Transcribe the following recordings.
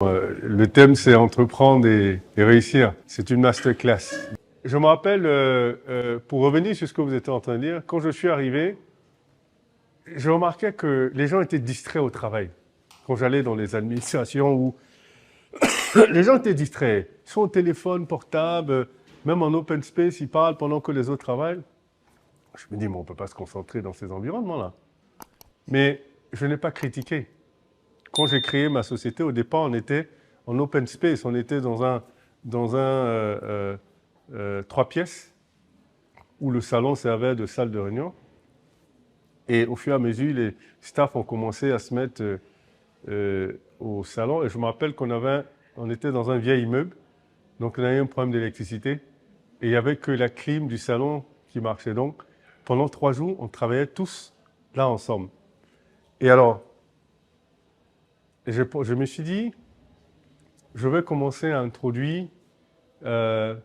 Le thème, c'est entreprendre et réussir. C'est une masterclass. Je me rappelle, pour revenir sur ce que vous étiez en train de dire, quand je suis arrivé, je remarquais que les gens étaient distraits au travail. Quand j'allais dans les administrations où les gens étaient distraits, ils sont au téléphone portable, même en open space, ils parlent pendant que les autres travaillent. Je me dis, mais on ne peut pas se concentrer dans ces environnements-là. Mais je n'ai pas critiqué. Quand j'ai créé ma société, au départ, on était en open space, on était dans un 3 pièces où le salon servait de salle de réunion. Et au fur et à mesure, les staffs ont commencé à se mettre au salon. Et je me rappelle on était dans un vieil immeuble, donc on avait un problème d'électricité. Et il n'y avait que la clim du salon qui marchait. Donc, pendant 3 jours, on travaillait tous là ensemble. Et alors, je me suis dit, je vais commencer à introduire la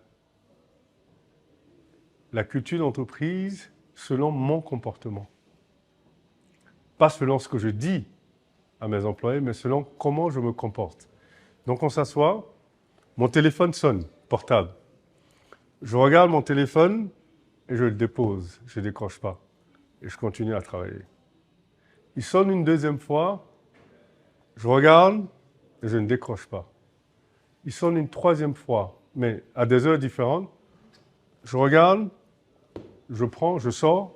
culture d'entreprise selon mon comportement. Pas selon ce que je dis à mes employés, mais selon comment je me comporte. Donc on s'assoit, mon téléphone sonne, portable. Je regarde mon téléphone et je le dépose, je ne décroche pas. Et je continue à travailler. Il sonne une deuxième fois, je regarde et je ne décroche pas. Il sonne une troisième fois, mais à des heures différentes. Je regarde, je prends, je sors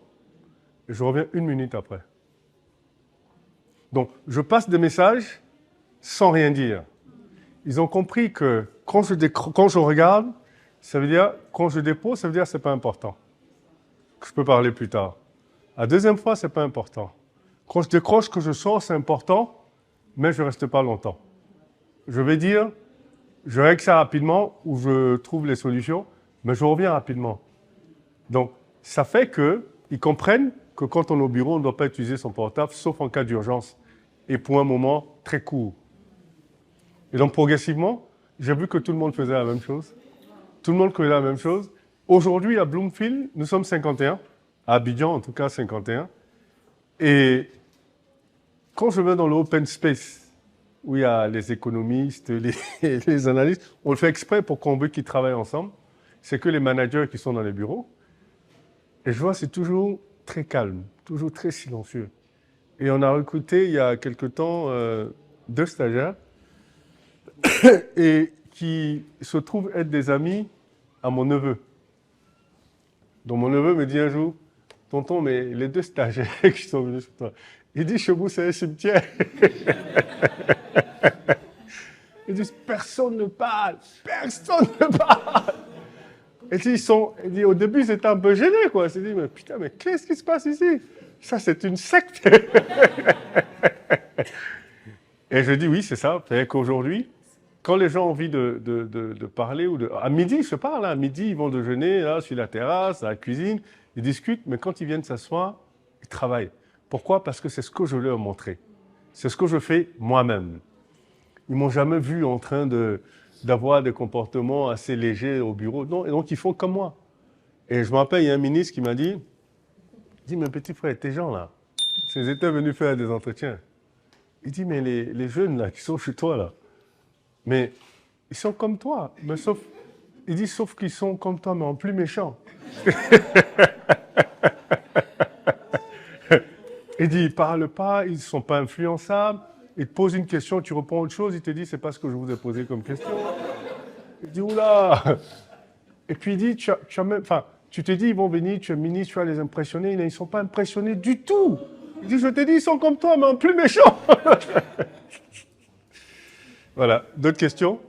et je reviens 1 minute après. Donc, je passe des messages sans rien dire. Ils ont compris que quand je regarde, ça veut dire, quand je dépose, ça veut dire que ce n'est pas important. Que je peux parler plus tard. La deuxième fois, ce n'est pas important. Quand je décroche, que je sors, c'est important, mais je ne reste pas longtemps. Je vais dire, je règle ça rapidement ou je trouve les solutions, mais je reviens rapidement. Donc, ça fait qu'ils comprennent que quand on est au bureau, on ne doit pas utiliser son portable, sauf en cas d'urgence, et pour un moment très court. Et donc, progressivement, j'ai vu que tout le monde faisait la même chose. Tout le monde faisait la même chose. Aujourd'hui, à Bloomfield, nous sommes 51, à Abidjan, en tout cas 51. Et quand je vais dans l'open space, où il y a les économistes, les analystes, on le fait exprès pour qu'on veut qu'ils travaillent ensemble. C'est que les managers qui sont dans les bureaux. Et je vois, c'est toujours très calme, toujours très silencieux. Et on a recruté, il y a quelque temps, 2 stagiaires et qui se trouvent être des amis à mon neveu. Donc mon neveu me dit un jour, « Tonton, mais les 2 stagiaires qui sont venus chez toi, il dit, chez vous, c'est un cimetière. » Ils disent, personne ne parle, personne ne parle. Et il dit, au début, ils étaient un peu gênés, quoi. Ils se disent, mais putain, mais qu'est-ce qui se passe ici? Ça, c'est une secte. Et je dis, oui, c'est ça. C'est-à-dire qu'aujourd'hui, quand les gens ont envie de parler, à midi, ils se parlent. À midi, ils vont déjeuner là, sur la terrasse, à la cuisine, ils discutent, mais quand ils viennent s'asseoir, ils travaillent. Pourquoi? Parce que c'est ce que je leur ai montré. C'est ce que je fais moi-même. Ils ne m'ont jamais vu en train d'avoir des comportements assez légers au bureau. Non, et donc ils font comme moi. Et je me rappelle, il y a un ministre qui m'a dit, mais petit frère, tes gens là, ils étaient venus faire des entretiens. Il dit, mais les jeunes là, qui sont chez toi là, mais ils sont comme toi. Mais il dit, sauf qu'ils sont comme toi, mais en plus méchants. Il dit, ils ne parlent pas, ils ne sont pas influençables. Il te pose une question, tu réponds à autre chose, il te dit, c'est pas ce que je vous ai posé comme question. Il dit, oula. Et puis il dit, tu te dis, ils vont venir, tu es ministre, tu vas les impressionner. Ils ne sont pas impressionnés du tout. Il dit, je te dis, ils sont comme toi, mais en plus méchants. Voilà. D'autres questions?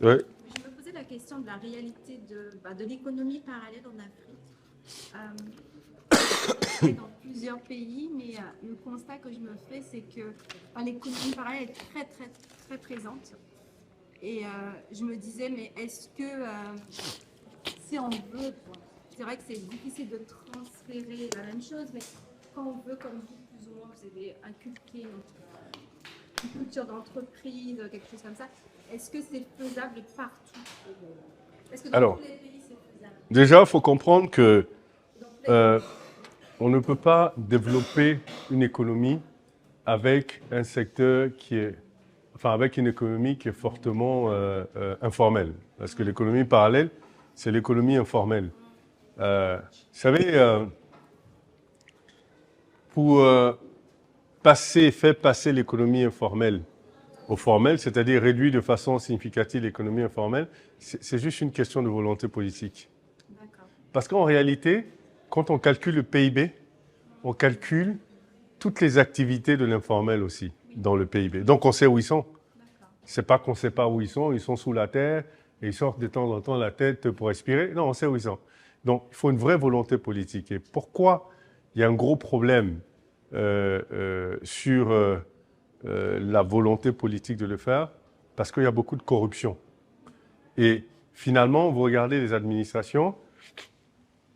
Oui. Je me posais la question de la réalité de l'économie parallèle en Afrique. Dans plusieurs pays, mais le constat que je me fais, c'est que l'économie parallèle est très, très, très présente. Et je me disais, mais est-ce que si on veut, c'est vrai que c'est difficile de transférer la même chose, mais quand on veut, comme vous, plus ou moins, vous avez inculqué une culture d'entreprise, quelque chose comme ça, est-ce que c'est faisable partout? Est-ce que dans tous les pays, c'est faisable? Déjà, il faut comprendre que on ne peut pas développer une économie avec un secteur qui est, enfin avec une économie qui est fortement informelle. Parce que l'économie parallèle, c'est l'économie informelle. Vous savez, pour faire passer l'économie informelle au formel, c'est-à-dire réduire de façon significative l'économie informelle, c'est juste une question de volonté politique. Parce qu'en réalité, quand on calcule le PIB, on calcule toutes les activités de l'informel aussi dans le PIB. Donc on sait où ils sont. C'est pas qu'on ne sait pas où ils sont sous la terre et ils sortent de temps en temps la tête pour respirer. Non, on sait où ils sont. Donc il faut une vraie volonté politique. Et pourquoi il y a un gros problème sur la volonté politique de le faire? Parce qu'il y a beaucoup de corruption. Et finalement, vous regardez les administrations,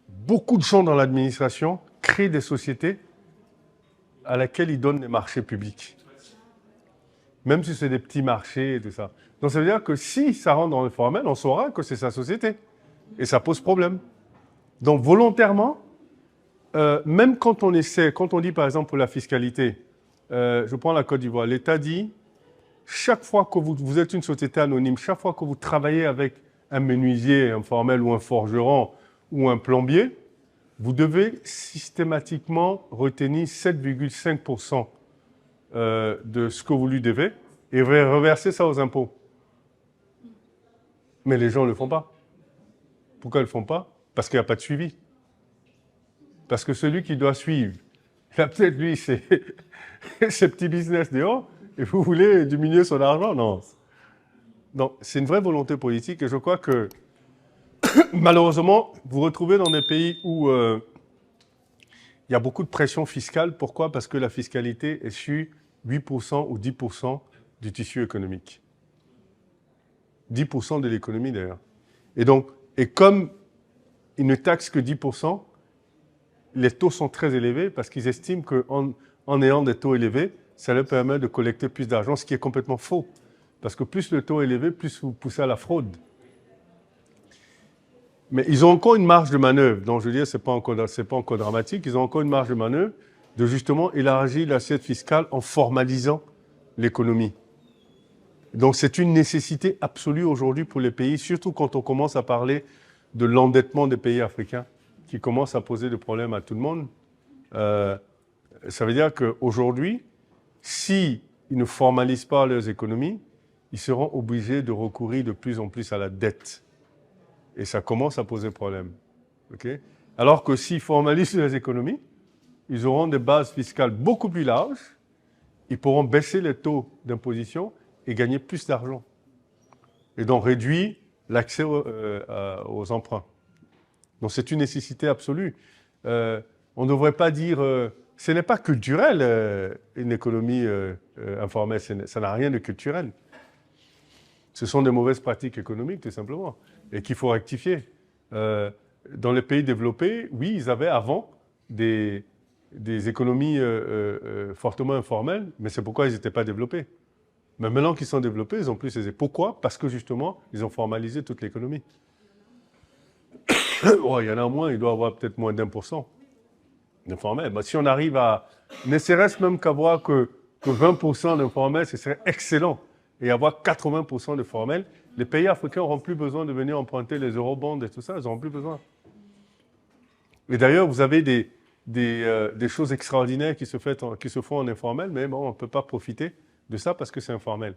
beaucoup de gens dans l'administration créent des sociétés à laquelle ils donnent des marchés publics. Même si c'est des petits marchés et tout ça. Donc ça veut dire que si ça rentre dans le formel, on saura que c'est sa société. Et ça pose problème. Donc volontairement, même quand on essaie, quand on dit par exemple pour la fiscalité, je prends la Côte d'Ivoire, l'État dit, chaque fois que vous êtes une société anonyme, chaque fois que vous travaillez avec un menuisier informel ou un forgeron ou un plombier, vous devez systématiquement retenir 7,5% de ce que vous lui devez et reverser ça aux impôts. Mais les gens ne le font pas. Pourquoi ils ne le font pas? Parce qu'il n'y a pas de suivi. Parce que celui qui doit suivre, il a peut-être lui ses petits business dehors et vous voulez diminuer son argent? Non. Donc c'est une vraie volonté politique et je crois que malheureusement, vous vous retrouvez dans des pays où il y a beaucoup de pression fiscale. Pourquoi? Parce que la fiscalité est sur 8% ou 10% du tissu économique. 10% de l'économie d'ailleurs. Et comme ils ne taxent que 10%, les taux sont très élevés parce qu'ils estiment qu'en ayant des taux élevés, ça leur permet de collecter plus d'argent, ce qui est complètement faux. Parce que plus le taux est élevé, plus vous poussez à la fraude. Mais ils ont encore une marge de manœuvre. Donc, je veux dire, ce n'est pas encore dramatique. Ils ont encore une marge de manœuvre de justement élargir l'assiette fiscale en formalisant l'économie. Donc, c'est une nécessité absolue aujourd'hui pour les pays, surtout quand on commence à parler de l'endettement des pays africains, qui commence à poser des problèmes à tout le monde. Ça veut dire qu'aujourd'hui, s'ils ne formalisent pas leurs économies, ils seront obligés de recourir de plus en plus à la dette. Et ça commence à poser problème. Okay? Alors que s'ils formalisent les économies, ils auront des bases fiscales beaucoup plus larges, ils pourront baisser les taux d'imposition et gagner plus d'argent. Et donc réduire l'accès aux emprunts. Donc c'est une nécessité absolue. On ne devrait pas dire... ce n'est pas culturel, une économie informelle, ça n'a rien de culturel. Ce sont des mauvaises pratiques économiques, tout simplement, et qu'il faut rectifier. Dans les pays développés, oui, ils avaient avant des économies fortement informelles, mais c'est pourquoi ils n'étaient pas développés. Mais maintenant qu'ils sont développés, ils ont plus aisé. Pourquoi? Parce que justement, ils ont formalisé toute l'économie. Oh, il y en a moins, il doit y avoir peut-être moins d'1% d'informel. Si on arrive à, ne serait-ce même qu'avoir que 20% d'informel, ce serait excellent. Et avoir 80% de formel, les pays africains n'auront plus besoin de venir emprunter les eurobonds et tout ça, ils n'auront plus besoin. Et d'ailleurs, vous avez des choses extraordinaires qui se font en informel, mais bon, on ne peut pas profiter de ça parce que c'est informel.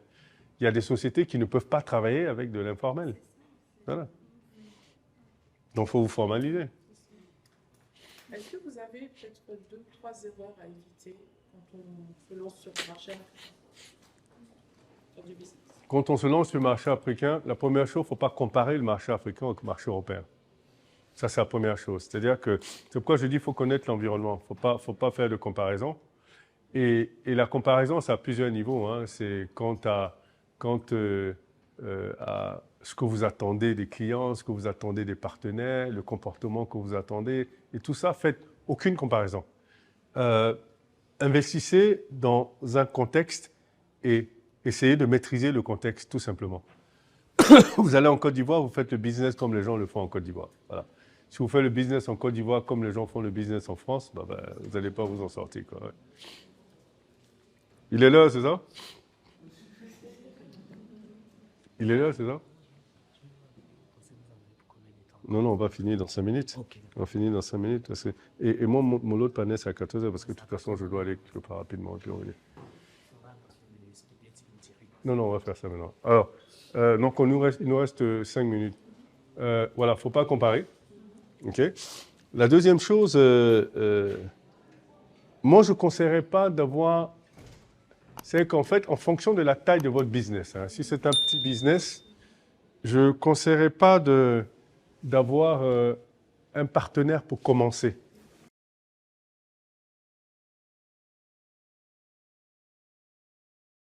Il y a des sociétés qui ne peuvent pas travailler avec de l'informel. Voilà. Donc, il faut vous formaliser. Est-ce que vous avez peut-être 2 ou 3 erreurs à éviter quand on se lance sur le marché africain? Quand on se lance sur le marché africain, la première chose, il ne faut pas comparer le marché africain au marché européen. Ça, c'est la première chose. C'est-à-dire que, c'est pourquoi je dis qu'il faut connaître l'environnement. Il ne faut pas faire de comparaison. Et la comparaison, ça a plusieurs niveaux. Hein. C'est quant à ce que vous attendez des clients, ce que vous attendez des partenaires, le comportement que vous attendez. Et tout ça, faites aucune comparaison. Investissez dans un contexte et essayez de maîtriser le contexte, tout simplement. Vous allez en Côte d'Ivoire, vous faites le business comme les gens le font en Côte d'Ivoire. Voilà. Si vous faites le business en Côte d'Ivoire comme les gens font le business en France, vous n'allez pas vous en sortir, quoi. Ouais. Il est là, c'est ça? Il est là, c'est ça? Non, non, on va finir dans 5 minutes. Ok. On va finir dans 5 minutes. Et moi, mon autre panel, c'est à 14h parce que de toute façon, je dois aller quelque part rapidement. Et puis on revient. Non, non, on va faire ça maintenant. Alors, donc il nous reste 5 minutes. Voilà, il ne faut pas comparer. OK? La deuxième chose, moi, je ne conseillerais pas d'avoir... C'est qu'en fait, en fonction de la taille de votre business, hein, si c'est un petit business, je ne conseillerais pas d'avoir un partenaire pour commencer.